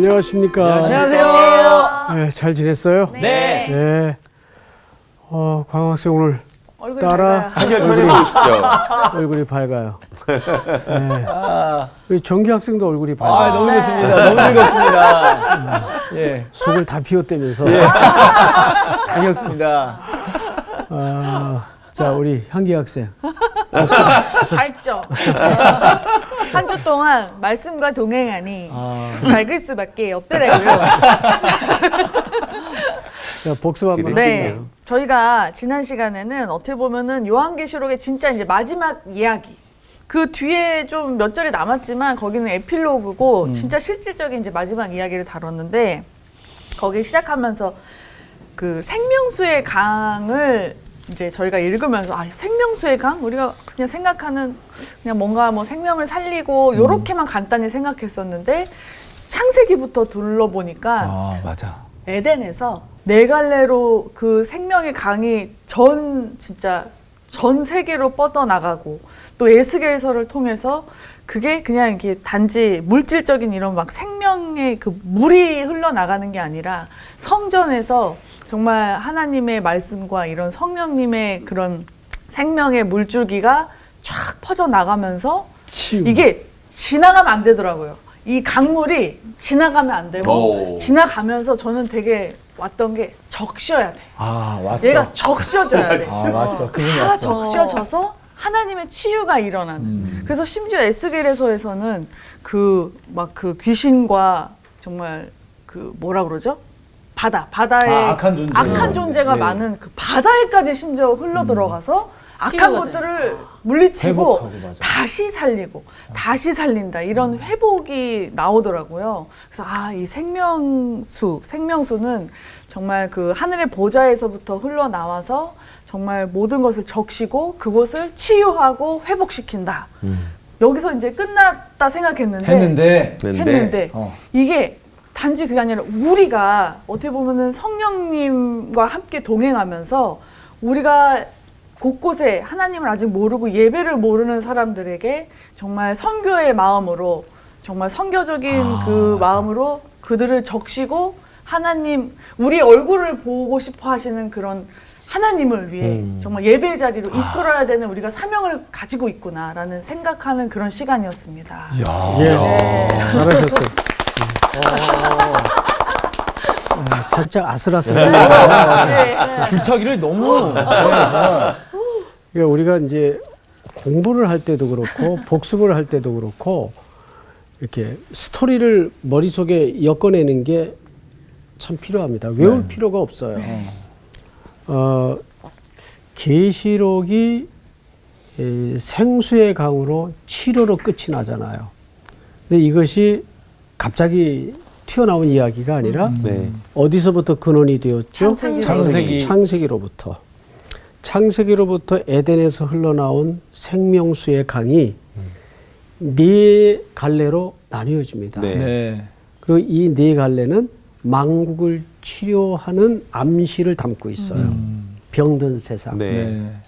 안녕하십니까. 안녕하세요. 네, 잘 지냈어요? 네. 네. 광 학생 오늘 얼굴이 따라 밝아요. 한결 편해 보이시죠? 얼굴이 밝아요. 네. 우리 정기 학생도 얼굴이 밝아요. 아, 너무 좋습니다. 너무 즐겁습니다. 예. 속을 다 비웠다면서. 다녔습니다. 자, 우리 향기 학생. 밝죠. 한 주 동안 말씀과 동행하니 밝을 수밖에 없더라고요. 자, 복습 한번 네, 할게요. 저희가 지난 시간에는 어떻게 보면은 요한계시록의 진짜 이제 마지막 이야기. 그 뒤에 좀 몇 절이 남았지만 거기는 에필로그고 진짜 실질적인 이제 마지막 이야기를 다뤘는데 거기 시작하면서 그 생명수의 강을 이제 저희가 읽으면서 생명수의 강? 우리가 그냥 생각하는 그냥 뭔가 뭐 생명을 살리고 요렇게만 간단히 생각했었는데 창세기부터 둘러보니까 맞아. 에덴에서 네 갈래로 그 생명의 강이 진짜 전 세계로 뻗어나가고 또 에스겔서를 통해서 그게 그냥 이렇게 단지 물질적인 이런 막 생명의 그 물이 흘러나가는 게 아니라 성전에서 정말 하나님의 말씀과 이런 성령님의 그런 생명의 물줄기가 쫙 퍼져나가면서 이게 지나가면 안 되더라고요. 이 강물이 지나가면 안 되고 지나가면서 저는 되게 왔던 게 적셔야 돼. 왔어. 얘가 적셔져야 돼. 왔어. 그분이 다 왔어. 적셔져서 하나님의 치유가 일어나는. 그래서 심지어 에스겔에서에서는 그 귀신과 정말 그 뭐라 그러죠? 바다에 악한 존재가 네. 많은 그 바다에까지 심지어 흘러 들어가서 악한 것들을 물리치고 회복하고, 맞아. 다시 살리고 다시 살린다 이런 회복이 나오더라고요. 그래서 이 생명수는 정말 그 하늘의 보좌에서부터 흘러나와서 정말 모든 것을 적시고 그것을 치유하고 회복시킨다. 여기서 이제 끝났다 생각했는데 했는데 이게 단지 그게 아니라 우리가 어떻게 보면은 성령님과 함께 동행하면서 우리가 곳곳에 하나님을 아직 모르고 예배를 모르는 사람들에게 정말 선교의 마음으로 정말 선교적인 그 마음으로 그들을 적시고 하나님 우리 얼굴을 보고 싶어 하시는 그런 하나님을 위해 정말 예배의 자리로 이끌어야 되는 우리가 사명을 가지고 있구나라는 생각하는 그런 시간이었습니다. 예, 잘하셨어요. 살짝 아슬아슬해요. 줄타기를 너무. 그러니까 우리가 이제 공부를 할 때도 그렇고 복습을 할 때도 그렇고 이렇게 스토리를 머릿속에 엮어내는 게 참 필요합니다. 외울 필요가 없어요. 계시록이 생수의 강으로 치료로 끝이 나잖아요. 근데 이것이 갑자기 튀어나온 이야기가 아니라 어디서부터 근원이 되었죠? 창세기로부터. 창세기로부터 에덴에서 흘러나온 생명수의 강이 네 갈래로 나뉘어집니다. 그리고 이 네 갈래는 만국을 치료하는 암시를 담고 있어요. 병든 세상,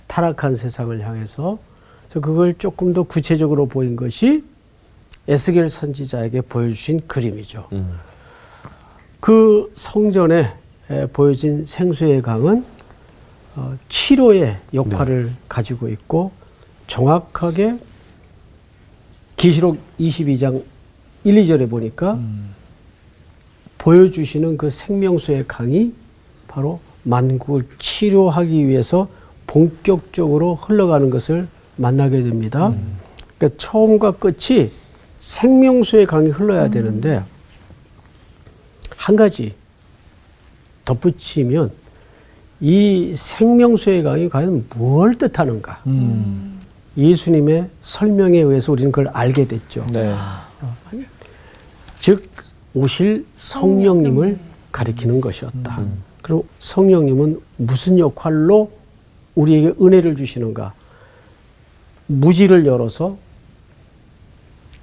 타락한 세상을 향해서. 그래서 그걸 조금 더 구체적으로 보인 것이 에스겔 선지자에게 보여주신 그림이죠. 그 성전에 보여진 생수의 강은 치료의 역할을 가지고 있고 정확하게 계시록 22장 1, 2절에 보니까 보여주시는 그 생명수의 강이 바로 만국을 치료하기 위해서 본격적으로 흘러가는 것을 만나게 됩니다. 그러니까 처음과 끝이 생명수의 강이 흘러야 되는데 한 가지 덧붙이면 이 생명수의 강이 과연 뭘 뜻하는가? 예수님의 설명에 의해서 우리는 그걸 알게 됐죠. 즉 오실 성령님을 가리키는 것이었다. 그리고 성령님은 무슨 역할로 우리에게 은혜를 주시는가? 무지를 열어서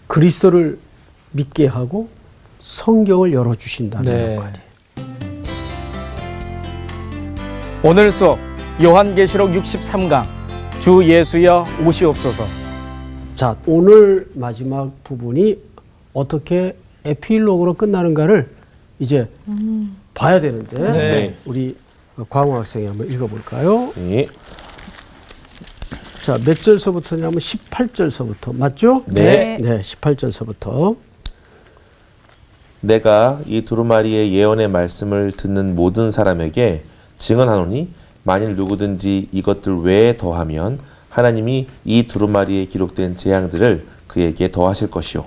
그리스도를 믿게 하고 성경을 열어주신다는 역할이에요. 오늘 수업 요한계시록 63강 주 예수여 오시옵소서. 자, 오늘 마지막 부분이 어떻게 에필로그로 끝나는가를 이제 봐야 되는데 네. 우리 광호 학생이 한번 읽어볼까요? 네. 자, 몇 절서부터냐면 18절서부터 맞죠? 네. 네, 18절서부터. 내가 이 두루마리의 예언의 말씀을 듣는 모든 사람에게 증언하노니 만일 누구든지 이것들 외에 더하면 하나님이 이 두루마리에 기록된 재앙들을 그에게 더하실 것이요.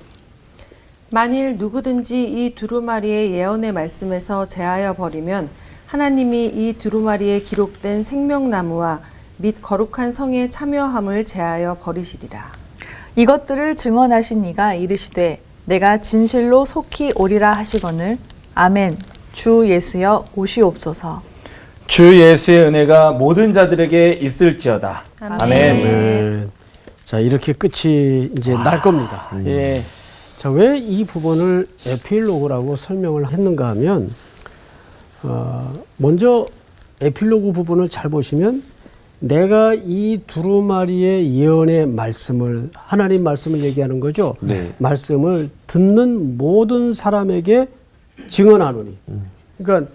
만일 누구든지 이 두루마리의 예언의 말씀에서 제하여 버리면 하나님이 이 두루마리에 기록된 생명나무와 및 거룩한 성의 참여함을 제하여 버리시리라. 이것들을 증언하신 이가 이르시되 내가 진실로 속히 오리라 하시거늘 아멘. 주 예수여 오시옵소서. 주 예수의 은혜가 모든 자들에게 있을지어다. 아멘. 네. 자, 이렇게 끝이 이제 날 겁니다. 예. 자, 왜 이 부분을 에필로그라고 설명을 했는가 하면 먼저 에필로그 부분을 잘 보시면 내가 이 두루마리의 예언의 말씀을 하나님 말씀을 얘기하는 거죠. 네. 말씀을 듣는 모든 사람에게 증언하노니. 그러니까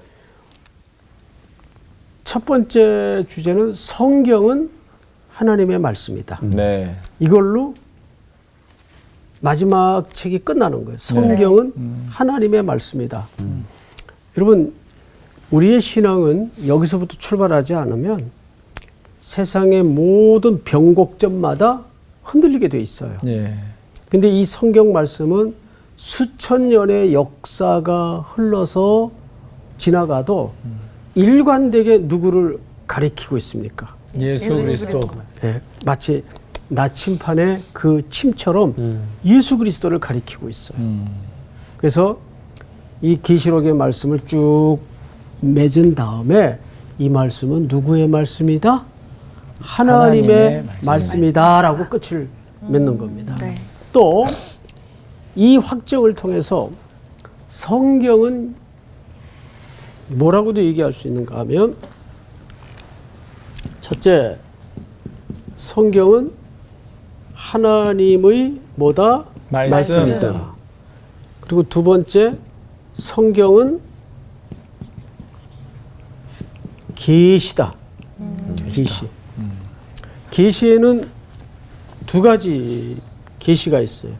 첫 번째 주제는 성경은 하나님의 말씀이다. 네. 이걸로 마지막 책이 끝나는 거예요. 성경은 하나님의 말씀이다. 여러분, 우리의 신앙은 여기서부터 출발하지 않으면 세상의 모든 변곡점마다 흔들리게 돼 있어요. 예. 근데 이 성경 말씀은 수천 년의 역사가 흘러서 지나가도 일관되게 누구를 가리키고 있습니까? 예수 그리스도. 예, 마치 나침판의 그 침처럼 예수 그리스도를 가리키고 있어요. 그래서 이 계시록의 말씀을 쭉 맺은 다음에 이 말씀은 누구의 말씀이다? 하나님의 말씀이다라고 끝을 맺는 겁니다. 네. 또 이 확정을 통해서 성경은 뭐라고도 얘기할 수 있는가 하면 첫째, 성경은 하나님의 뭐다? 말씀. 말씀이다. 그리고 두 번째, 성경은 계시다. 계시. 계시에는 두 가지 계시가 있어요.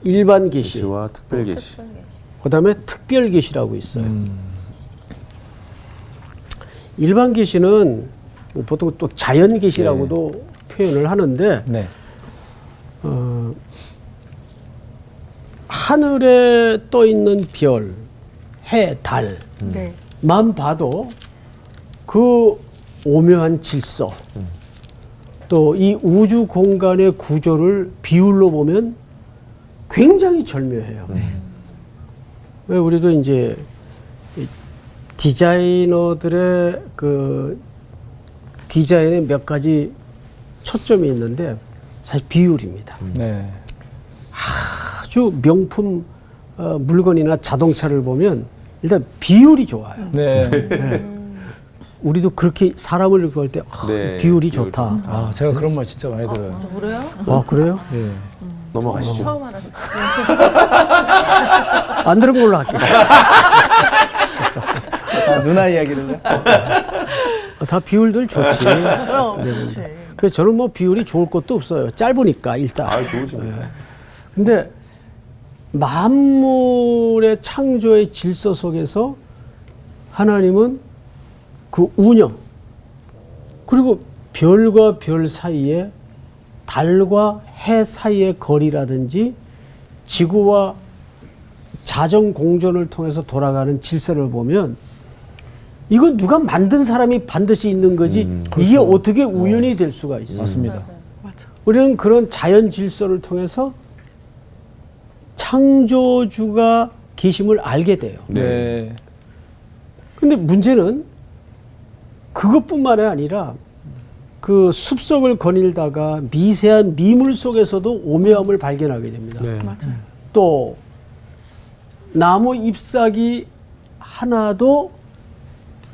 일반 계시, 계시와 특별 계시. 그다음에 특별 계시라고 있어요. 일반 계시는 뭐 보통 또 자연 계시라고도 표현을 하는데 네. 하늘에 떠 있는 별, 해, 달만 네. 봐도 그 오묘한 질서, 또 이 우주 공간의 구조를 비율로 보면 굉장히 절묘해요. 왜 우리도 이제 이 디자이너들의 그 디자인에 몇 가지 초점이 있는데 사실 비율입니다. 네. 아주 명품 물건이나 자동차를 보면 일단 비율이 좋아요. 네. 우리도 그렇게 사람을 구할 때 네, 비율이 비율 좋다. 아, 제가 그런 말 진짜 많이 들어요. 그래요? 아, 그래요? 예. 넘어가시죠. 처음 알았어요. 안 들은 걸로 할게요. 아, 누나 이야기를요? 다 비율들 좋지. 그럼 그렇지. 그래서 저는 뭐 비율이 좋을 것도 없어요. 짧으니까 일단. 아, 좋으십니다. 근데 만물의 창조의 질서 속에서 하나님은 그 운영, 그리고 별과 별 사이에 달과 해 사이의 거리라든지 지구와 자정 공전을 통해서 돌아가는 질서를 보면 이건 누가 만든 사람이 반드시 있는 거지 이게 어떻게 우연이 될 수가 있어요. 맞습니다. 우리는 그런 자연 질서를 통해서 창조주가 계심을 알게 돼요. 네. 근데 문제는 그것뿐만이 아니라 그 숲속을 거닐다가 미세한 미물 속에서도 오묘함을 발견하게 됩니다. 또 나무 잎사귀 하나도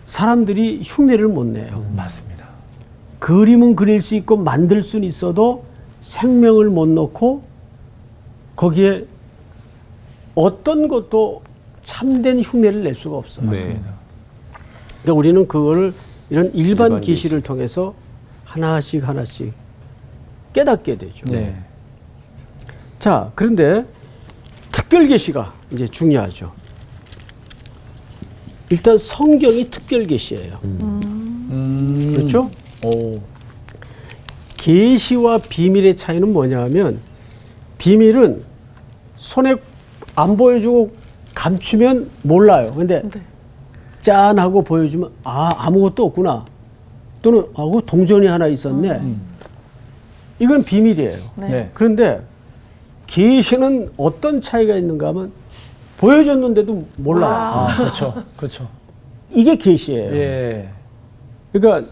사람들이 흉내를 못 내요. 맞습니다. 그림은 그릴 수 있고 만들 수는 있어도 생명을 못 넣고 거기에 어떤 것도 참된 흉내를 낼 수가 없어요. 네. 그러니까 우리는 그거를 이런 일반 일반 계시를 통해서 하나씩 깨닫게 되죠. 네. 자, 그런데 특별 계시가 이제 중요하죠. 일단 성경이 특별 계시예요. 그렇죠? 오. 계시와 비밀의 차이는 뭐냐면 비밀은 손에 안 보여주고 감추면 몰라요. 근데 네. 짠 하고 보여주면 아무것도 없구나. 또는 그 동전이 하나 있었네. 이건 비밀이에요. 네. 네. 그런데 계시는 어떤 차이가 있는가 하면 보여줬는데도 몰라요. 아, 그렇죠. 그렇죠. 이게 계시예요. 예. 그러니까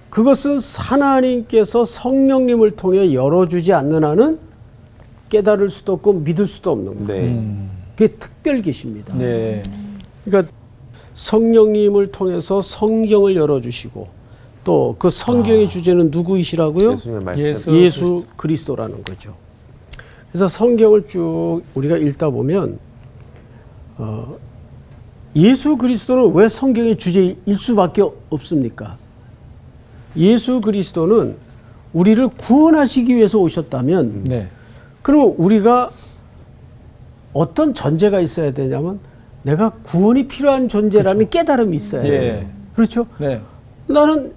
그것은 하나님께서 성령님을 통해 열어주지 않는 한은 깨달을 수도 없고 믿을 수도 없는 거예요. 네. 그게 특별 계시입니다. 네. 그러니까 성령님을 통해서 성경을 열어주시고 또 그 성경의 주제는 누구이시라고요? 예수님의 말씀. 예수 그리스도라는 거죠. 그래서 성경을 쭉 우리가 읽다 보면 예수 그리스도는 왜 성경의 주제일 수밖에 없습니까? 예수 그리스도는 우리를 구원하시기 위해서 오셨다면 네. 그러면 우리가 어떤 전제가 있어야 되냐면 내가 구원이 필요한 존재라는 깨달음이 있어야 예. 돼요. 그렇죠? 네. 나는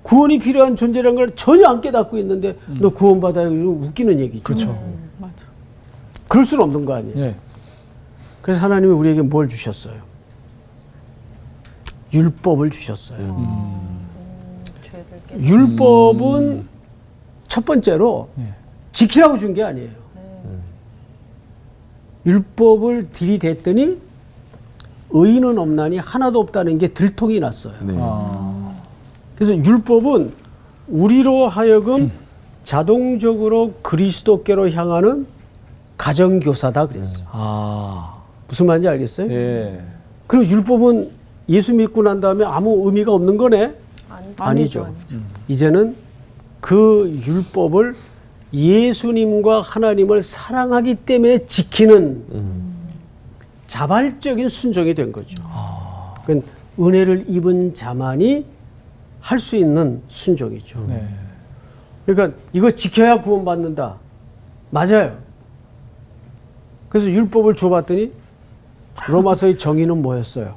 구원이 필요한 존재라는 걸 전혀 안 깨닫고 있는데 너 구원받아요. 이러면 웃기는 얘기죠. 그렇죠. 맞아. 그럴 수는 없는 거 아니에요. 네. 그래서 하나님이 우리에게 뭘 주셨어요? 율법을 주셨어요. 죄를 깨. 율법은 첫 번째로 지키라고 준 게 아니에요. 율법을 들이댔더니 의인은 없나니 하나도 없다는 게 들통이 났어요. 네. 그래서 율법은 우리로 하여금 자동적으로 그리스도께로 향하는 가정교사다 그랬어요. 아. 무슨 말인지 알겠어요? 예. 그럼 율법은 예수 믿고 난 다음에 아무 의미가 없는 거네? 아니죠. 이제는 그 율법을 예수님과 하나님을 사랑하기 때문에 지키는 자발적인 순종이 된 거죠. 그러니까 은혜를 입은 자만이 할 수 있는 순종이죠. 네. 그러니까 이거 지켜야 구원받는다. 맞아요. 그래서 율법을 줘봤더니 로마서의 정의는 뭐였어요?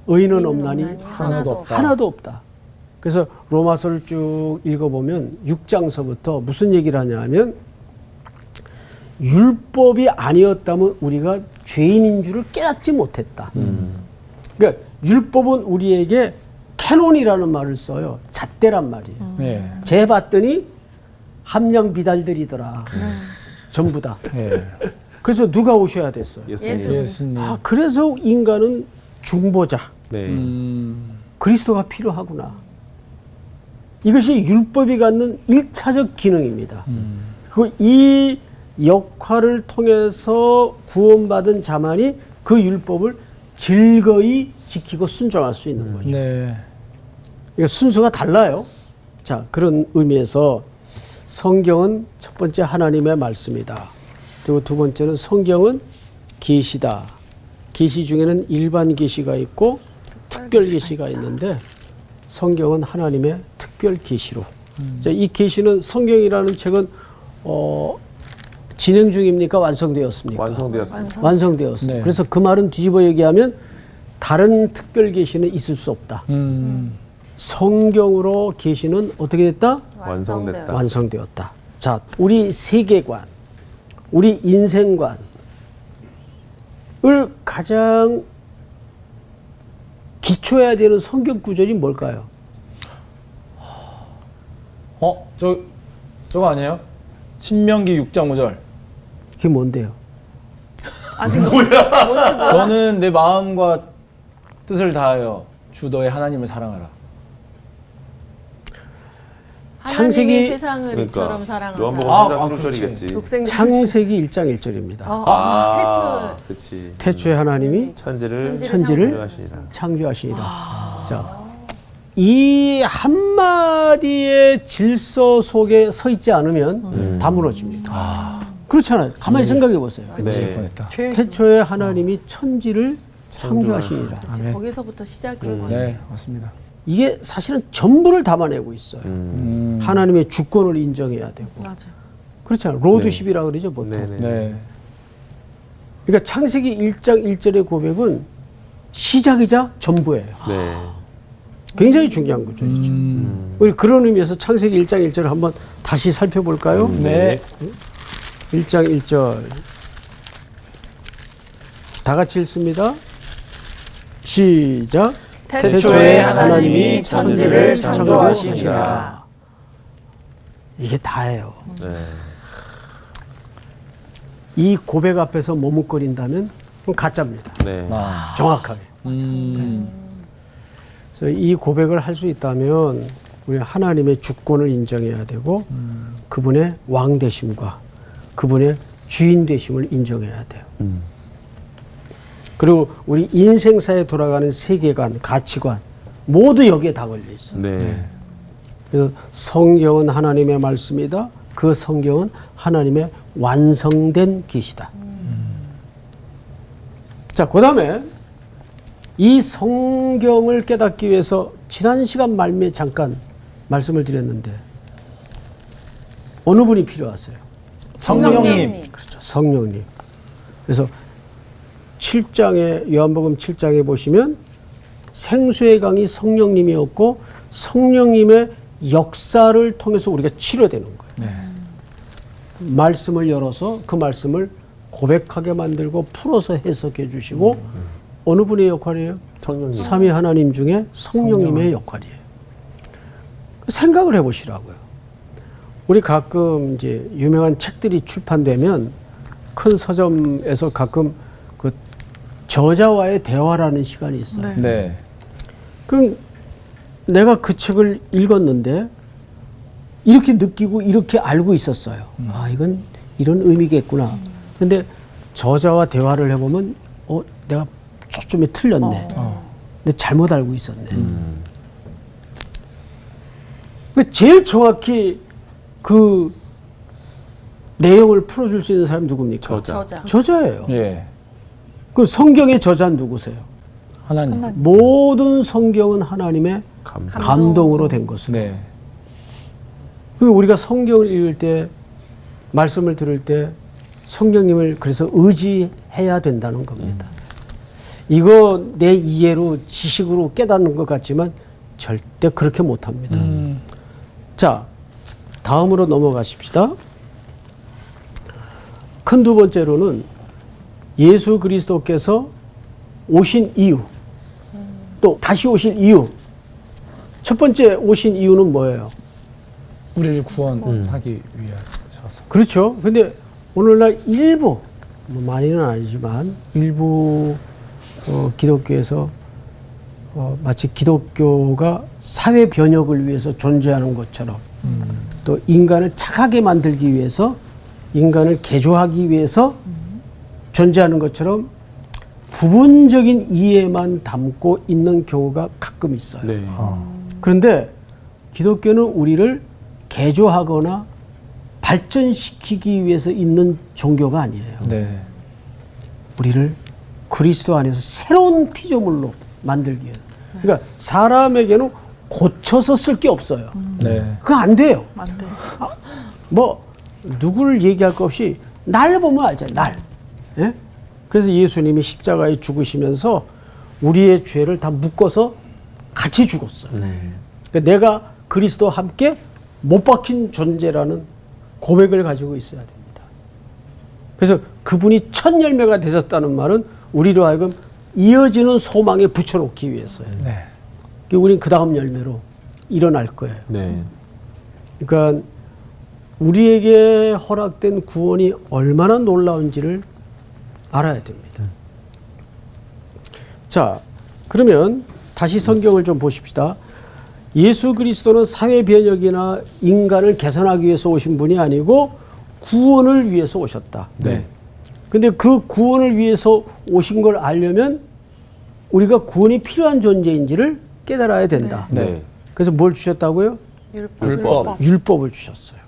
의인은 없나니 하나도 없다. 하나도 없다. 그래서 로마서를 쭉 읽어보면 6장서부터 무슨 얘기를 하냐면 율법이 아니었다면 우리가 죄인인 줄을 깨닫지 못했다. 그러니까 율법은 우리에게 캐논이라는 말을 써요. 잣대란 말이에요. 네. 재 봤더니 함량 비달들이더라. 전부 다. 예. 그래서 누가 오셔야 됐어요? 예수님. 예수님. 그래서 인간은 중보자. 네. 그리스도가 필요하구나. 이것이 율법이 갖는 1차적 기능입니다. 이 역할을 통해서 구원받은 자만이 그 율법을 즐거이 지키고 순종할 수 있는 거죠. 네. 그러니까 순서가 달라요. 자, 그런 의미에서 성경은 첫 번째 하나님의 말씀이다. 그리고 두 번째는 성경은 계시다. 계시 중에는 일반 계시가 있고 특별 계시가 있는데 성경은 하나님의 특별 계시로. 자, 이 계시는 성경이라는 책은 진행 중입니까? 완성되었습니까? 완성되었습니다. 완성되었습니다. 네. 그래서 그 말은 뒤집어 얘기하면 다른 특별 계시는 있을 수 없다. 성경으로 계시는 어떻게 됐다? 완성됐다. 완성되었다. 자, 우리 세계관, 우리 인생관을 가장 기초해야 되는 성경 구절이 뭘까요? 저거 아니에요? 신명기 6장 5절. 그게 뭔데요? 너는 내 마음과 뜻을 다하여 주 너의 하나님을 사랑하라. 하나님이 창세기- 세상을 그러니까 이처럼 사랑하사 요한복음 아, 3장 그렇지. 1절이겠지. 독생자를 창세기 1장 1절입니다. 그렇지. 태초에 하나님이 천지를 천지를 창조하시니라. 창조하시니라. 자, 이 한마디의 질서 속에 서 있지 않으면 다 무너집니다. 그렇잖아요. 가만히 생각해 보세요. 네. 뻔했다. 태초에 하나님이 천지를 창조하시니라. 그치, 아멘. 거기서부터 시작인 거죠. 네, 맞습니다. 이게 사실은 전부를 담아내고 있어요. 하나님의 주권을 인정해야 되고. 맞아요. 그렇잖아요. 로드십이라 그러죠, 보통. 네. 그러니까 창세기 1장 1절의 고백은 시작이자 전부예요. 네. 굉장히 중요한 구조이죠. 우리 그런 의미에서 창세기 1장 1절을 한번 다시 살펴볼까요? 네. 1장 1절. 다 같이 읽습니다. 시작. 태초에 하나님이 천지를 창조하시니라. 이게 다예요. 네. 이 고백 앞에서 머뭇거린다면 그건 가짜입니다. 네. 아. 정확하게. 그래서 이 고백을 할 수 있다면 우리 하나님의 주권을 인정해야 되고 그분의 왕 되심과 그분의 주인 되심을 인정해야 돼요. 그리고 우리 인생사에 돌아가는 세계관, 가치관 모두 여기에 다 걸려 있어요. 네. 그래서 성경은 하나님의 말씀이다. 그 성경은 하나님의 완성된 계시다. 자, 그다음에 이 성경을 깨닫기 위해서 지난 시간 말미에 잠깐 말씀을 드렸는데 어느 분이 필요하세요? 성령님. 그렇죠. 성령님. 그래서 7장에 요한복음 7장에 보시면 생수의 강이 성령님이었고 성령님의 역사를 통해서 우리가 치료되는 거예요. 네. 말씀을 열어서 그 말씀을 고백하게 만들고 풀어서 해석해 주시고 어느 분의 역할이에요? 성령님. 삼위 하나님 중에 성령님의 역할이에요. 생각을 해보시라고요. 우리 가끔 이제 유명한 책들이 출판되면 큰 서점에서 가끔 그 저자와의 대화라는 시간이 있어요. 네. 네. 그럼 내가 그 책을 읽었는데 이렇게 느끼고 이렇게 알고 있었어요. 아, 이건 이런 의미겠구나. 근데 저자와 대화를 해보면 내가 초점이 틀렸네. 근데 잘못 알고 있었네. 제일 정확히 그 내용을 풀어줄 수 있는 사람이 누굽니까? 저자. 저자예요. 예. 그 성경의 저자는 누구세요? 하나님. 모든 성경은 하나님의 감동으로 된 것으로. 네. 그리고 우리가 성경을 읽을 때, 말씀을 들을 때 성령님을 그래서 의지해야 된다는 겁니다. 이거 내 이해로 지식으로 깨닫는 것 같지만 절대 그렇게 못합니다. 자, 다음으로 넘어가십시다. 큰 두 번째로는 예수 그리스도께서 오신 이유, 또 다시 오실 이유. 첫 번째 오신 이유는 뭐예요? 우리를 구원하기 위하셔서. 그렇죠. 근데 오늘날 일부, 뭐 많이는 아니지만 일부 기독교에서 마치 기독교가 사회 변혁을 위해서 존재하는 것처럼 또 인간을 착하게 만들기 위해서 인간을 개조하기 위해서 존재하는 것처럼 부분적인 이해만 담고 있는 경우가 가끔 있어요. 네. 그런데 기독교는 우리를 개조하거나 발전시키기 위해서 있는 종교가 아니에요. 네. 우리를 그리스도 안에서 새로운 피조물로 만들기 위해서. 그러니까 사람에게는 고쳐서 쓸 게 없어요. 네. 그거 안 돼요. 안 돼. 뭐 누구를 얘기할 것 없이 날 보면 알잖아요. 날. 예? 그래서 예수님이 십자가에 죽으시면서 우리의 죄를 다 묶어서 같이 죽었어요. 그러니까 내가 그리스도와 함께 못 박힌 존재라는 고백을 가지고 있어야 됩니다. 그래서 그분이 첫 열매가 되셨다는 말은 우리로 하여금 이어지는 소망에 붙여놓기 위해서예요. 네. 우리는 그 다음 열매로 일어날 거예요. 네. 그러니까 우리에게 허락된 구원이 얼마나 놀라운지를 알아야 됩니다. 자, 그러면 다시 성경을 좀 보십시다. 예수 그리스도는 사회 변혁이나 인간을 개선하기 위해서 오신 분이 아니고 구원을 위해서 오셨다. 네. 근데 그 구원을 위해서 오신 걸 알려면 우리가 구원이 필요한 존재인지를 깨달아야 된다. 네. 그래서 뭘 주셨다고요? 율법. 율법을 주셨어요.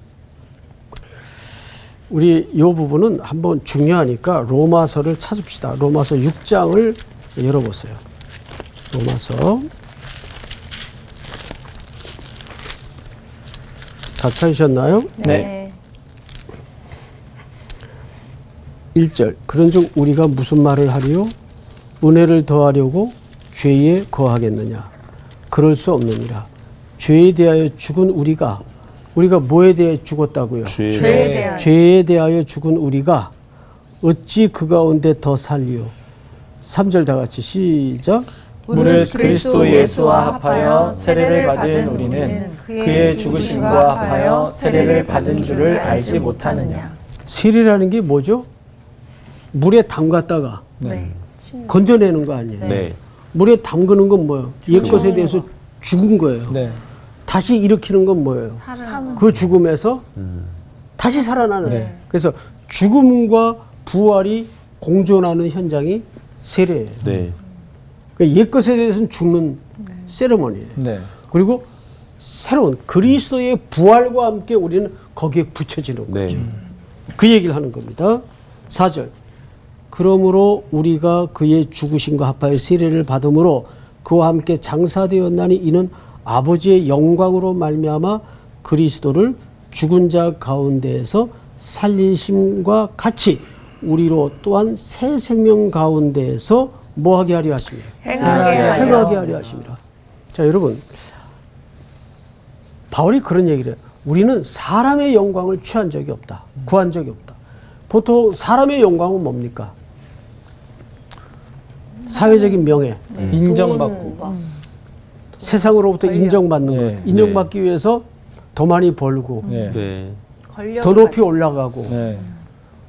우리 이 부분은 한번 중요하니까 로마서를 찾읍시다. 로마서 6장을 열어보세요. 로마서 다 찾으셨나요? 네. 1절 그런즉 우리가 무슨 말을 하리요? 은혜를 더하려고 죄에 거하겠느냐? 그럴 수 없느니라. 죄에 대하여 죽은 우리가 뭐에 대해 죽었다고요? 죄에 대하여 죽은 우리가 어찌 그 가운데 더 살리요? 3절 다 같이 시작. 무릇 그리스도 예수와 합하여 세례를 받은 우리는 그의 죽으심과 합하여 세례를 받은 줄을 알지 못하느냐. 세례라는 게 뭐죠? 물에 담갔다가 건져내는 거 아니에요? 네. 물에 담그는 건 뭐예요? 옛것에 대해서 죽은 거예요. 네. 다시 일으키는 건 뭐예요? 그 죽음에서 다시 살아나는. 네. 그래서 죽음과 부활이 공존하는 현장이 세례예요. 네. 그러니까 옛것에 대해서는 죽는 세레머니예요. 네. 그리고 새로운 그리스도의 부활과 함께 우리는 거기에 붙여지는 네. 거죠. 그 얘기를 하는 겁니다. 4절 그러므로 우리가 그의 죽으심과 합하여 세례를 받음으로 그와 함께 장사되었나니 이는 아버지의 영광으로 말미암아 그리스도를 죽은 자 가운데에서 살리심과 같이 우리로 또한 새 생명 가운데에서 뭐하게 하려 하십니까? 행하게 하려 하십니다. 자, 여러분 바울이 그런 얘기를 해요. 우리는 사람의 영광을 취한 적이 없다. 구한 적이 없다. 보통 사람의 영광은 뭡니까? 사회적인 명예, 인정받고. 세상으로부터 인정받는 네. 것. 인정받기 위해서 더 많이 벌고 네. 네. 더 높이 올라가고. 네.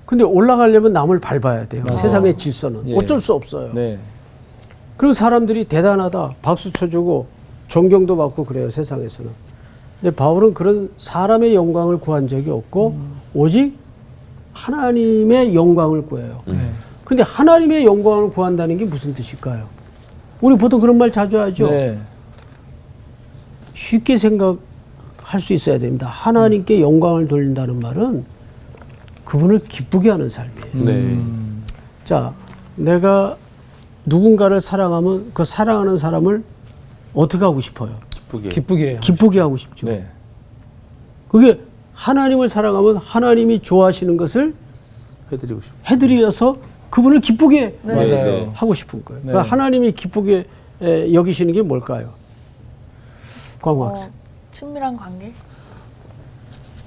근데 올라가려면 남을 밟아야 돼요. 어. 세상의 질서는. 예. 어쩔 수 없어요. 네. 그리고 사람들이 대단하다 박수 쳐주고 존경도 받고 그래요. 세상에서는. 근데 바울은 그런 사람의 영광을 구한 적이 없고 오직 하나님의 영광을 구해요. 네. 근데 하나님의 영광을 구한다는 게 무슨 뜻일까요? 우리 보통 그런 말 자주 하죠. 네. 쉽게 생각할 수 있어야 됩니다. 하나님께 영광을 돌린다는 말은 그분을 기쁘게 하는 삶이에요. 네. 자, 내가 누군가를 사랑하면 그 사랑하는 사람을 어떻게 하고 싶어요? 기쁘게. 기쁘게 해요. 기쁘게 하고 싶죠. 네. 그게 하나님을 사랑하면 하나님이 좋아하시는 것을 해드리고 싶어. 해드려서 그분을 기쁘게 맞아요. 네. 하고 싶은 거예요. 네. 그러니까 하나님이 기쁘게 여기시는 게 뭘까요? 광호 학생. 친밀한 관계?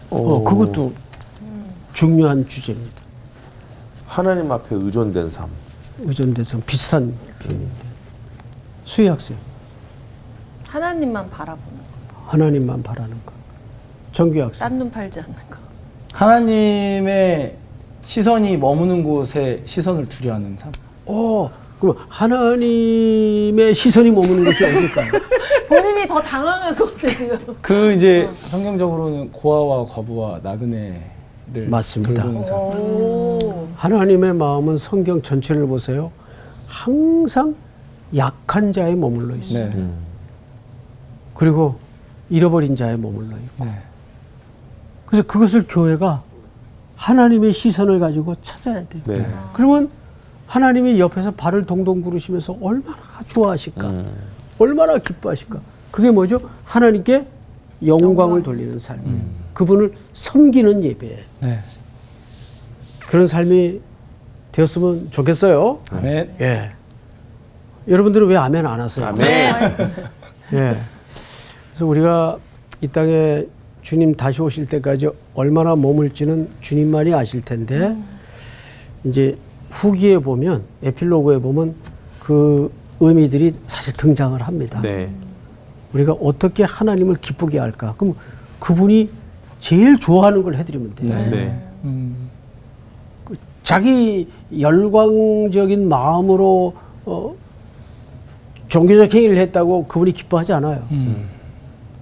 그것도 중요한 주제입니다. 하나님 앞에 의존된 삶. 의존돼서 비슷한 표현인데. 수희 학생. 하나님만 바라보는 거. 하나님만 바라는 것. 정규 학생. 딴 눈 팔지 않는 거. 하나님의 시선이 머무는 곳에 시선을 두려하는 삶. 그럼 하나님의 시선이 머무는 곳이 어딜까요? 본인이 더 당황할 것 같아 지금. 그 이제 성경적으로는 고아와 과부와 나그네를 맞습니다. 돌보는 삶. 오. 하나님의 마음은 성경 전체를 보세요. 항상 약한 자에 머물러 있어요. 네. 그리고 잃어버린 자에 머물러 있고. 네. 그래서 그것을 교회가 하나님의 시선을 가지고 찾아야 돼요. 네. 그러면 하나님이 옆에서 발을 동동 구르시면서 얼마나 좋아하실까? 얼마나 기뻐하실까? 그게 뭐죠? 하나님께 영광을 돌리는 삶. 그분을 섬기는 예배. 네. 그런 삶이 되었으면 좋겠어요. 네. 예. 여러분들은 왜 아멘 안 하세요? 아멘. 예. 그래서 우리가 이 땅에 주님 다시 오실 때까지 얼마나 머물지는 주님만이 아실 텐데, 이제 후기에 보면, 에필로그에 보면 그 의미들이 사실 등장을 합니다. 네. 우리가 어떻게 하나님을 기쁘게 할까? 그럼 그분이 제일 좋아하는 걸 해드리면 돼요. 네. 네. 자기 열광적인 마음으로 종교적 행위를 했다고 그분이 기뻐하지 않아요.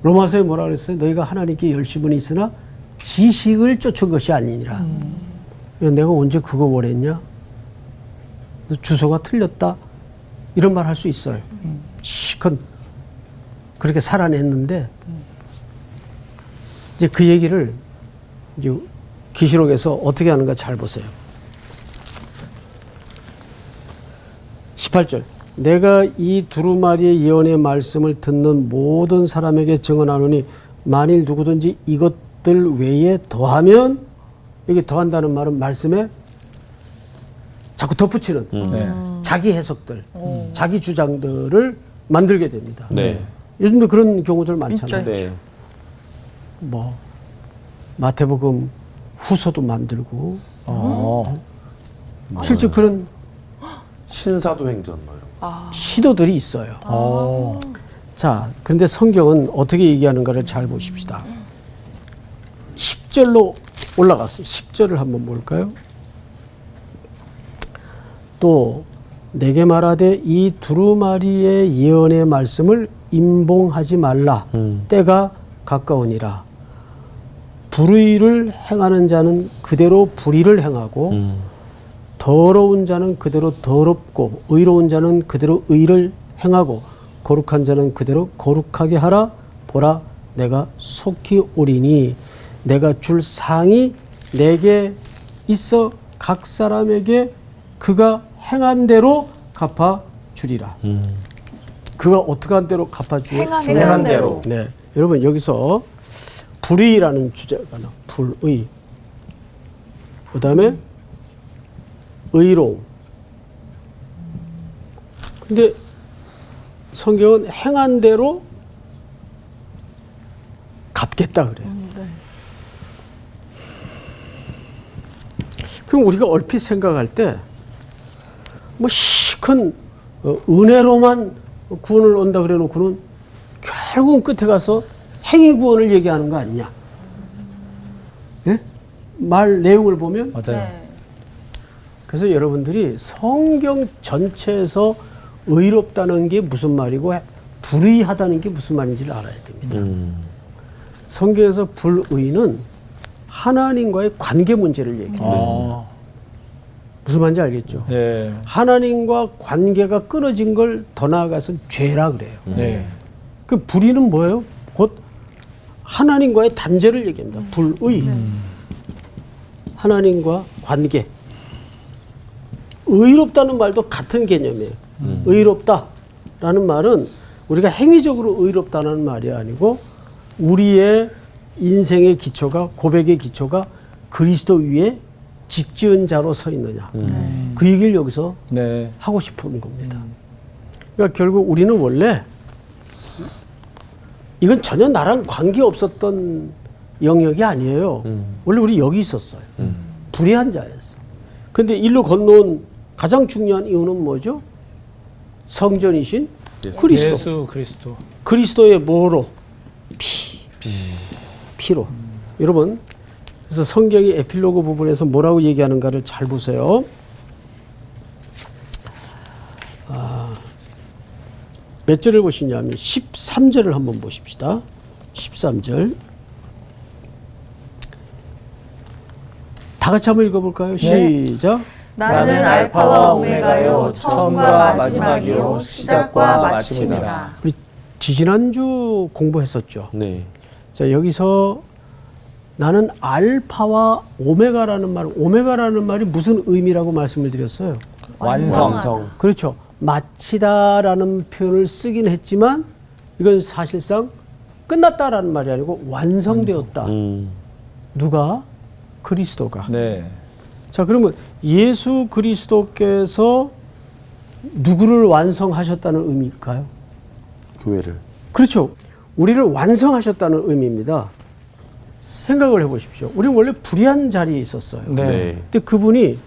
로마서에 뭐라 그랬어요? 너희가 하나님께 열심은 있으나 지식을 쫓은 것이 아니니라. 야, 내가 언제 그거 원했냐? 너 주소가 틀렸다. 이런 말 할 수 있어요. 시컨 그렇게 살아냈는데 이제 그 얘기를 이제 계시록에서 어떻게 하는가 잘 보세요. 18절. 내가 이 두루마리의 예언의 말씀을 듣는 모든 사람에게 증언하노니 만일 누구든지 이것들 외에 더하면, 여기 더한다는 말은 말씀에 자꾸 덧붙이는 자기 해석들, 자기 주장들을 만들게 됩니다. 네. 요즘도 그런 경우들 많잖아요. 네. 뭐 마태복음 후서도 만들고 실제 그런 신사도행전 뭐 이런 거. 시도들이 있어요. 자, 그런데 성경은 어떻게 얘기하는가를 잘 보십시다. 10절로 올라갔어요. 10절을 한번 볼까요? 또 내게 말하되 이 두루마리의 예언의 말씀을 임봉하지 말라. 때가 가까우니라. 불의를 행하는 자는 그대로 불의를 행하고 더러운 자는 그대로 더럽고 의로운 자는 그대로 의를 행하고 거룩한 자는 그대로 거룩하게 하라. 보라, 내가 속히 오리니 내가 줄 상이 내게 있어 각 사람에게 그가 행한 대로 갚아주리라. 그가 어떻게 한 대로 갚아주요? 행한 대로. 네, 여러분 여기서 불의라는 주제가 나. 불의. 그다음에 의로움. 근데 성경은 행한 대로 갚겠다 그래요. 그럼 우리가 얼핏 생각할 때 뭐 시큰 은혜로만 구원을 얻는다 그래 놓고는 결국은 끝에 가서 행위 구원을 얘기하는 거 아니냐. 예? 말 내용을 보면 맞아요. 그래서 여러분들이 성경 전체에서 의롭다는 게 무슨 말이고 불의하다는 게 무슨 말인지를 알아야 됩니다. 성경에서 불의는 하나님과의 관계 문제를 얘기해요. 무슨 말인지 알겠죠? 예. 하나님과 관계가 끊어진 걸 더 나아가서 죄라 그래요. 네. 그 불의는 뭐예요? 곧 하나님과의 단절을 얘기합니다. 불의. 하나님과 관계. 의롭다는 말도 같은 개념이에요. 의롭다라는 말은 우리가 행위적으로 의롭다는 말이 아니고 우리의 인생의 기초가, 고백의 기초가 그리스도 위에 집 지은 자로 서 있느냐. 그 얘기를 여기서 네. 하고 싶은 겁니다. 그러니까 결국 우리는 원래 이건 전혀 나랑 관계 없었던 영역이 아니에요. 원래 우리 여기 있었어요. 불의한 자였어. 근데 일로 건너온 가장 중요한 이유는 뭐죠? 성전이신 그리스도. 예수 그리스도. 그리스도의 뭐로? 피로. 여러분, 그래서 성경이 에필로그 부분에서 뭐라고 얘기하는가를 잘 보세요. 몇 절을 보시냐면 13절을 한번 보십시다. 13절. 다 같이 한번 읽어볼까요? 시작. 나는 알파와 오메가요, 처음과 마지막이요, 시작과 마침이라. 우리 지지난주 공부했었죠. 네. 자, 여기서 나는 알파와 오메가라는 말이 무슨 의미라고 말씀을 드렸어요? 완성. 그렇죠. 마치다라는 표현을 쓰긴 했지만 이건 사실상 끝났다라는 말이 아니고 완성되었다. 누가? 그리스도가. 네. 자, 그러면 예수 그리스도께서 누구를 완성하셨다는 의미일까요? 교회를. 그렇죠. 우리를 완성하셨다는 의미입니다. 생각을 해보십시오. 우리는 원래 불의한 자리에 있었어요. 네. 네. 근데 그분이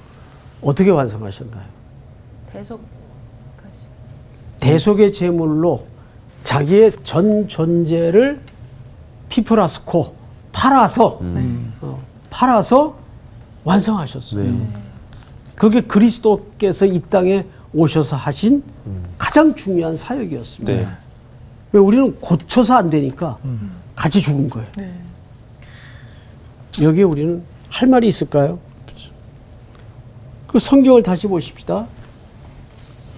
어떻게 완성하셨나요? 대속의 제물로 자기의 전 존재를 피프라스코 팔아서 완성하셨어요. 그게 그리스도께서 이 땅에 오셔서 하신 가장 중요한 사역이었습니다. 네. 왜 우리는 고쳐서 안 되니까 같이 죽은 거예요. 여기에 우리는 할 말이 있을까요? 그 성경을 다시 보십시다.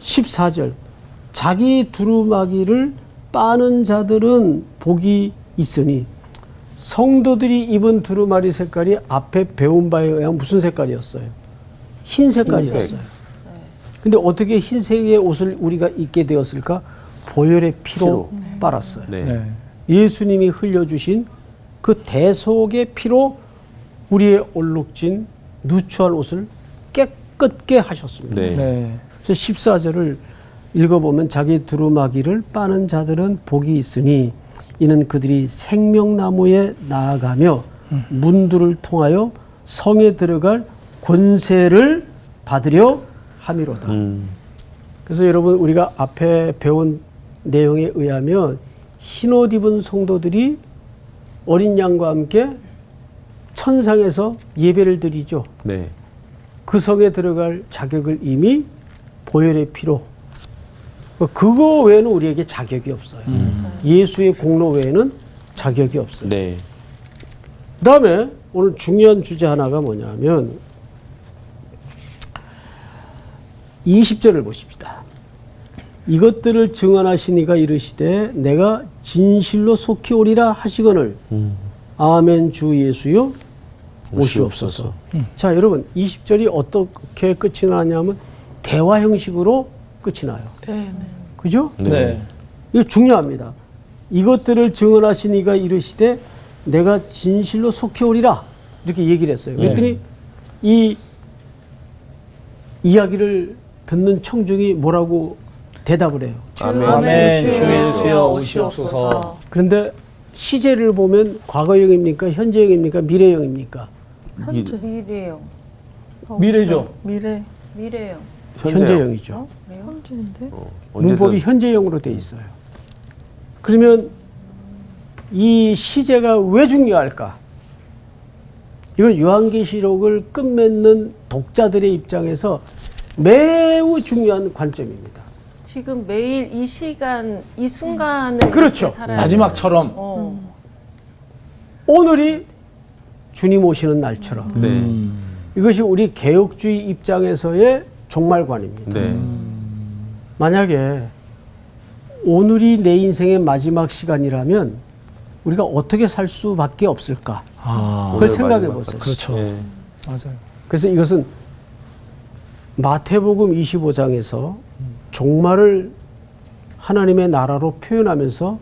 14절. 자기 두루마기를 빠는 자들은 복이 있으니 성도들이 입은 두루마리 색깔이 앞에 배운 바에 의하면 무슨 색깔이었어요? 흰 색깔이었어요. 흰색. 근데 어떻게 흰색의 옷을 우리가 입게 되었을까? 보혈의 피로 빨았어요. 네. 네. 예수님이 흘려주신 그 대속의 피로 우리의 얼룩진 누추한 옷을 깨끗게 하셨습니다. 네. 네. 그래서 14절을 읽어보면 자기 두루마기를 빠는 자들은 복이 있으니 이는 그들이 생명나무에 나아가며 문들을 통하여 성에 들어갈 권세를 받으려 함이로다. 그래서 여러분 우리가 앞에 배운 내용에 의하면 흰옷 입은 성도들이 어린 양과 함께 천상에서 예배를 드리죠. 네. 그 성에 들어갈 자격을 이미 보혈의 피로 그거 외에는 우리에게 자격이 없어요. 예수의 공로 외에는 자격이 없어요. 네. 그 다음에 오늘 중요한 주제 하나가 뭐냐면 20절을 보십시다. 이것들을 증언하시니가 이르시되 내가 진실로 속히 오리라 하시거늘 아멘 주 예수여 오시옵소서. 자 여러분 20절이 어떻게 끝이 나냐면 대화 형식으로 끝이 나요. 네. 그죠? 네. 이거 중요합니다. 이것들을 증언하시니가 이르시되 내가 진실로 속히 오리라 이렇게 얘기를 했어요. 그랬더니 이 이야기를 듣는 청중이 뭐라고 대답을 해요. 아멘 주 예수여 오시옵소서. 그런데 시제를 보면 과거형입니까? 현재형입니까? 미래형입니까? 미래요. 미래죠. 미래. 미래요. 현재형이죠. 현재인데? 문법이 현재형으로 돼 있어요. 그러면 이 시제가 왜 중요할까? 이건 요한계시록을 끝맺는 독자들의 입장에서 매우 중요한 관점입니다. 지금 매일 이 시간, 이 순간을 그렇죠. 이렇게 살아야 마지막처럼. 오늘이 주님 오시는 날처럼 네. 이것이 우리 개혁주의 입장에서의 종말관입니다. 네. 만약에 오늘이 내 인생의 마지막 시간이라면 우리가 어떻게 살 수밖에 없을까? 아, 그걸 오늘 생각해 마지막 보세요. 그렇죠. 네. 맞아요. 그래서 이것은 마태복음 25장에서 종말을 하나님의 나라로 표현하면서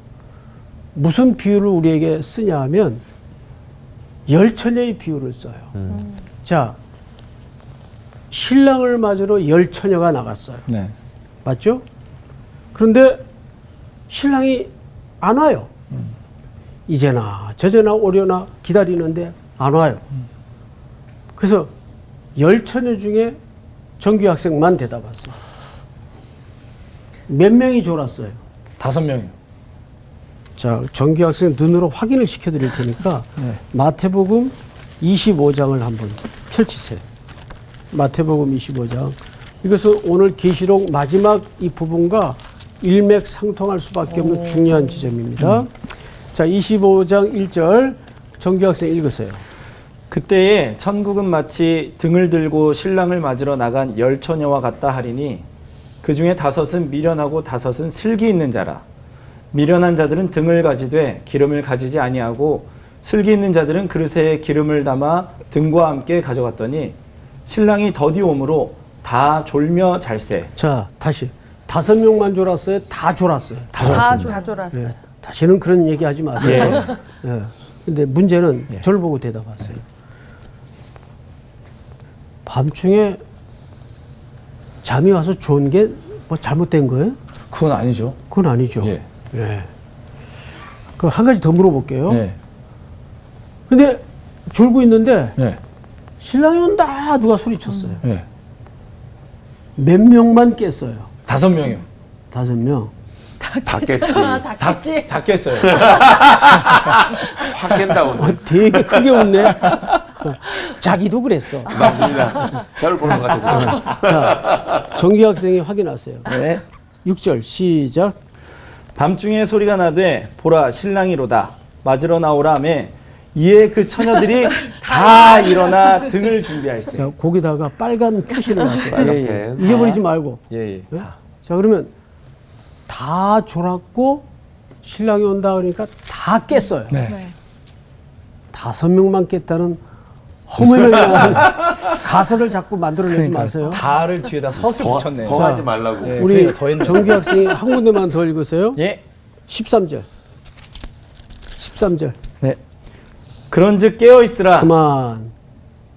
무슨 비유를 우리에게 쓰냐 하면 열처녀의 비유를 써요. 자, 신랑을 맞으러 열처녀가 나갔어요. 네. 맞죠? 그런데 신랑이 안 와요. 이제나 저제나 오려나 기다리는데 안 와요. 그래서 열처녀 중에 정규학생만 대답했어요. 몇 명이 졸았어요? 5명이요. 자, 정규학생 눈으로 확인을 시켜드릴 테니까 네. 마태복음 25장을 한번 펼치세요. 마태복음 25장. 이것은 오늘 계시록 마지막 이 부분과 일맥상통할 수밖에 없는 중요한 지점입니다. 자, 25장 1절 정규학생 읽으세요. 그때에 천국은 마치 등을 들고 신랑을 맞으러 나간 10처녀와 같다 하리니 그 중에 5은 미련하고 5은 슬기 있는 자라. 미련한 자들은 등을 가지되 기름을 가지지 아니하고 슬기 있는 자들은 그릇에 기름을 담아 등과 함께 가져갔더니 신랑이 더디 오므로 다 졸며 잘세. 자, 다시 5명만 졸았어요? 다 졸았어요? 다 졸았어요. 예, 다시는 그런 얘기 하지 마세요. 예. 근데 문제는 저를 보고 대답하세요. 밤중에 잠이 와서 좋은 게 뭐 잘못된 거예요? 그건 아니죠. 그건 아니죠. 예. 예. 그럼 한 가지 더 물어볼게요. 네. 근데 졸고 있는데 네. 신랑이 온다 누가 소리쳤어요. 네. 몇 명만 깼어요? 5명이요. 5명. 다 깼지. 다 깼어요. 확 깬다고. 되게 크게 웃네. 자기도 그랬어. 맞습니다. 저를 보는 것 같아서. 자, 정규 학생이 확인하세요. 네. 6절 시작. 밤중에 소리가 나되 보라 신랑이로다 맞으러 나오라매 이에 그 처녀들이 다 일어나 등을 준비할세. 자, 거기다가 빨간 표시를 놨어요. 빨갛게. 잊어버리지 말고. 예. 예? 자, 그러면 다 졸았고 신랑이 온다 그러니까 다 깼어요. 네. 네. 5명만 깼다는 허무맹랑한 가설을 자꾸 만들어내지 마세요. 다를 뒤에다 서술 붙였네요. 더 하지 말라고. 예, 우리 그러니까 더 했네. 정규 학생이 한 군데만 더 읽으세요. 예. 13절. 13절. 네. 그런즉 깨어 있으라. 그만.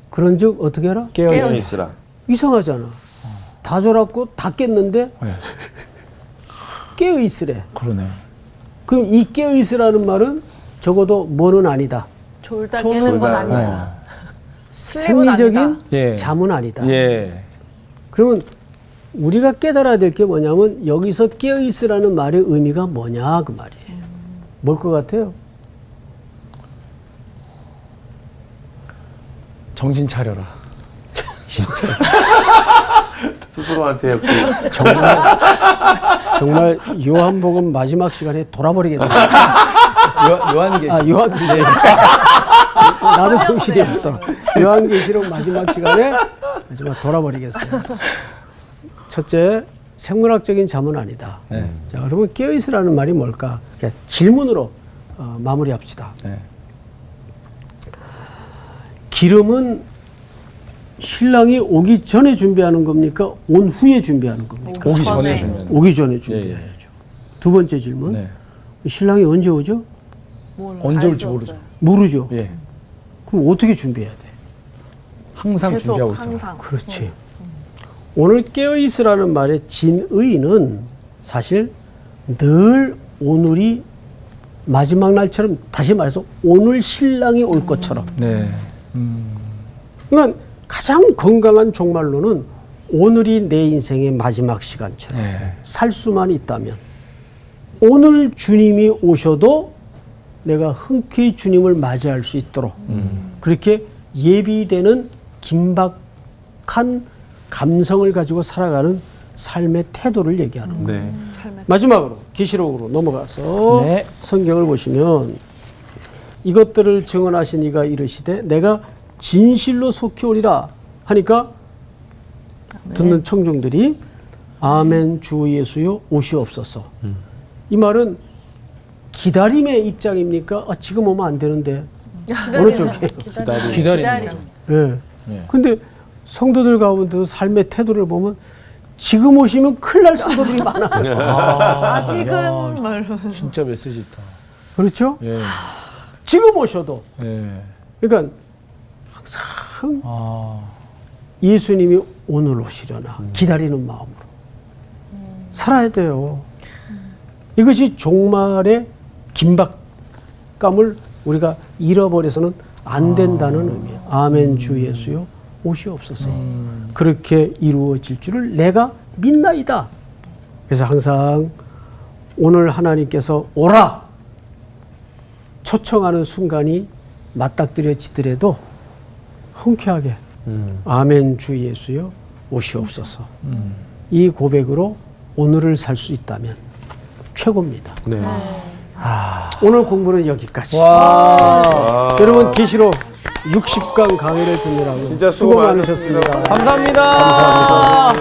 그런즉 어떻게 해라? 깨어 있으라. 이상하잖아. 다 졸았고 다 깼는데 네. 깨어 있으래. 그러네. 그럼 이 깨어 있으라는 말은 적어도 뭐는 아니다. 졸다 조는 깨는 건 건 아니다. 아니다. 생리적인 예. 잠은 아니다. 예. 그러면 우리가 깨달아야 될 게 뭐냐면 여기서 깨어 있으라는 말의 의미가 뭐냐 그 말이에요. 뭘 것 같아요? 정신 차려라. 스스로한테 역시 정말 요한복음 마지막 시간에 돌아버리겠네. 요한계시. 아 요한계시록. 나도 정신이 없어. 요한계시록 마지막 시간에 마지막 돌아버리겠어요. 첫째, 생물학적인 잠은 아니다. 네. 자, 그러면 깨어있으라는 말이 뭘까? 그냥 질문으로 마무리합시다. 네. 기름은 신랑이 오기 전에 준비하는 겁니까? 온 후에 준비하는 겁니까? 오기 전에 주면. 오기 전에 준비해야죠. 두 번째 질문. 네. 신랑이 언제 오죠? 언제 올지 모르죠. 모르죠. 예. 그럼 어떻게 준비해야 돼? 항상 계속 준비하고 있어요. 항상. 그렇지. 오늘 깨어있으라는 말의 진의는 사실 늘 오늘이 마지막 날처럼 다시 말해서 오늘 신랑이 올 것처럼. 네. 그러니까 가장 건강한 종말로는 오늘이 내 인생의 마지막 시간처럼 네. 살 수만 있다면 오늘 주님이 오셔도 내가 흔쾌히 주님을 맞이할 수 있도록 그렇게 예비되는 긴박한 감성을 가지고 살아가는 삶의 태도를 얘기하는 거예요. 네. 마지막으로 계시록으로 넘어가서 네. 성경을 보시면 이것들을 증언하신 이가 이르시되 내가 진실로 속히 오리라 하니까 듣는 청중들이 아멘 주 예수여 오시옵소서. 이 말은 기다림의 입장입니까? 아, 지금 오면 안 되는데 어느 쪽이에요? 기다리는 거죠. 예. 네. 근데 성도들 가운데도 삶의 태도를 보면 지금 오시면 큰일 날 성도들이 많아요. 아직은 말로. 진짜 메시지 있다. 그렇죠? 예. 지금 오셔도. 예. 그러니까 항상 아. 예수님이 오늘 오시려나 기다리는 마음으로 살아야 돼요. 이것이 종말의 긴박감을 우리가 잃어버려서는 안 된다는 의미예요. 아멘 주 예수여 오시옵소서. 그렇게 이루어질 줄을 내가 믿나이다. 그래서 항상 오늘 하나님께서 오라 초청하는 순간이 맞닥뜨려지더라도 흔쾌하게 아멘 주 예수여 오시옵소서. 이 고백으로 오늘을 살 수 있다면 최고입니다. 네. 오늘 공부는 여기까지. 와. 여러분 계시록 60강 강의를 듣느라고 진짜 수고 많으셨습니다. 감사합니다.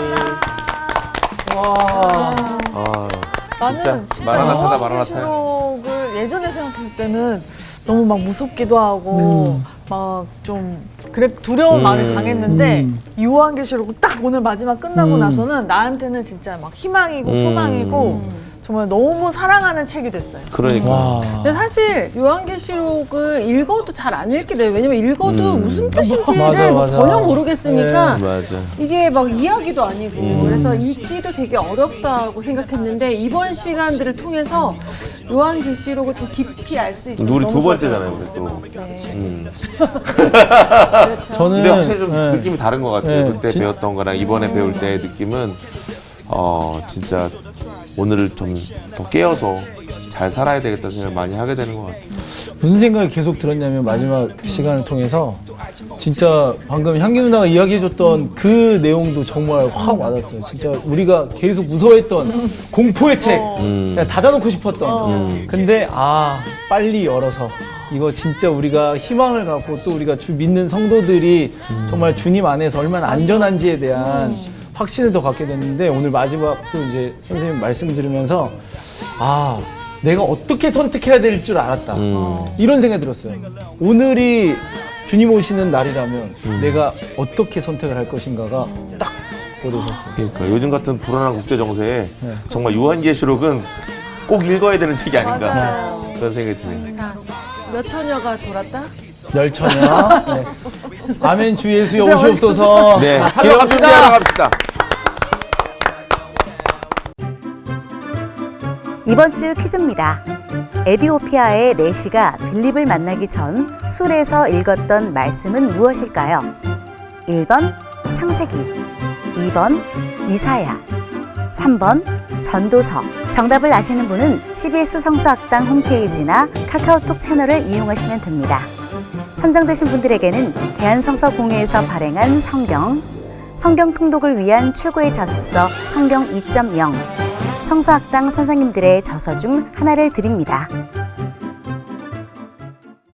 나는 진짜 마라나타다, 마라나타야. 계시록을 예전에 생각할 때는 너무 막 무섭기도 하고 막 좀 그래 두려운 마음이 강했는데 요한계시록을 딱 오늘 마지막 끝나고 나서는 나한테는 진짜 막 희망이고 소망이고 정말 너무 사랑하는 책이 됐어요. 그러니까. 와. 근데 사실 요한계시록을 읽어도 잘 안 읽게 돼요. 왜냐면 읽어도 무슨 뜻인지를 맞아, 뭐 맞아. 전혀 모르겠으니까 맞아. 이게 막 이야기도 아니고 그래서 읽기도 되게 어렵다고 생각했는데 이번 시간들을 통해서 요한계시록을 좀 깊이 알 수 있어서 우리 너무 두 번째잖아요, 좋았어요. 우리 또. 저는 근데 확실히 좀 네. 느낌이 다른 것 같아요. 네. 그때 배웠던 거랑 이번에 배울 때 느낌은 진짜 오늘을 좀 더 깨어서 잘 살아야 되겠다는 생각을 많이 하게 되는 것 같아요. 무슨 생각이 계속 들었냐면 마지막 시간을 통해서 진짜 방금 향기 누나가 이야기해줬던 그 내용도 정말 확 와닿았어요. 진짜 우리가 계속 무서워했던 공포의 책 그냥 닫아놓고 싶었던 근데 빨리 열어서 이거 진짜 우리가 희망을 갖고 또 우리가 믿는 성도들이 정말 주님 안에서 얼마나 안전한지에 대한 확신을 더 갖게 됐는데 오늘 마지막 또 이제 선생님 말씀 들으면서 내가 어떻게 선택해야 될 줄 알았다. 이런 생각이 들었어요. 오늘이 주님 오시는 날이라면 내가 어떻게 선택을 할 것인가가 딱 보여졌어요. 그러니까 요즘 같은 불안한 국제 정세에 정말 요한계시록은 꼭 읽어야 되는 책이 아닌가 맞아요. 그런 생각이 드네요. 자, 몇 처녀가 졸았다? 열처녀. 네. 아멘 주 예수여 오시옵소서. 네, 자, 기록 살아갑시다. 준비하러 갑시다. 이번 주 퀴즈입니다. 에디오피아의 내시가 빌립을 만나기 전 술에서 읽었던 말씀은 무엇일까요? 1번 창세기, 2번 이사야, 3번 전도서. 정답을 아시는 분은 CBS 성서학당 홈페이지나 카카오톡 채널을 이용하시면 됩니다. 선정되신 분들에게는 대한성서공회에서 발행한 성경 통독을 위한 최고의 자습서 성경 2.0, 성서학당 선생님들의 저서 중 하나를 드립니다.